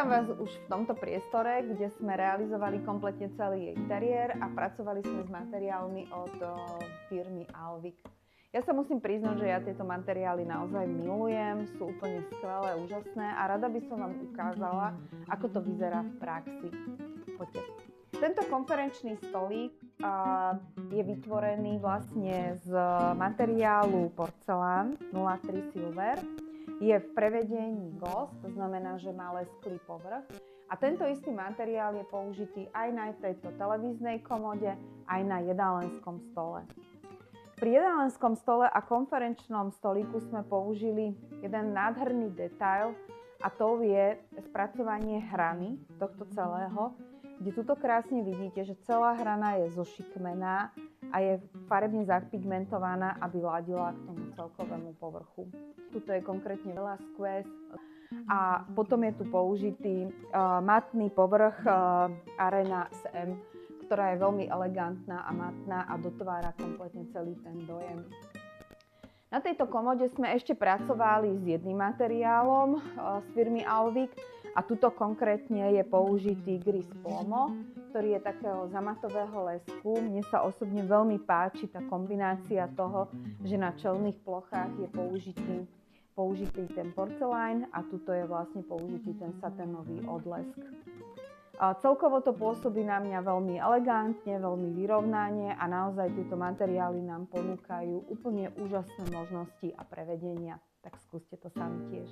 Vítam vás už v tomto priestore, kde sme realizovali kompletne celý interiér a pracovali sme s materiálmi od firmy Alvik. Ja sa musím priznať, že ja tieto materiály naozaj milujem, sú úplne skvelé, úžasné a rada by som vám ukázala, ako to vyzerá v praxi. Poďte. Tento konferenčný stolík je vytvorený vlastne z materiálu porcelán 03 Silver. Je v prevedení gloss, to znamená, že má lesklý povrch. A tento istý materiál je použitý aj na tejto televíznej komode, aj na jedálenskom stole. Pri jedálenskom stole a konferenčnom stolíku sme použili jeden nádherný detail a to je spracovanie hrany tohto celého, kde tuto krásne vidíte, že celá hrana je zošikmená a je farebne zapigmentovaná, aby ladila k tomu celkovému povrchu. Tuto je konkrétne Velasquez a potom je tu použitý matný povrch Arena SM, ktorá je veľmi elegantná a matná a dotvára kompletne celý ten dojem. Na tejto komode sme ešte pracovali s jedným materiálom z firmy Alvik a tuto konkrétne je použitý Gris Plomo, ktorý je takého zamatového lesku. Mne sa osobne veľmi páči tá kombinácia toho, že na čelných plochách je použitý ten porceláň a tuto je vlastne použitý ten saténový odlesk. Celkovo to pôsobí na mňa veľmi elegantne, veľmi vyrovnane a naozaj tieto materiály nám ponúkajú úplne úžasné možnosti a prevedenia. Tak skúste to sami tiež.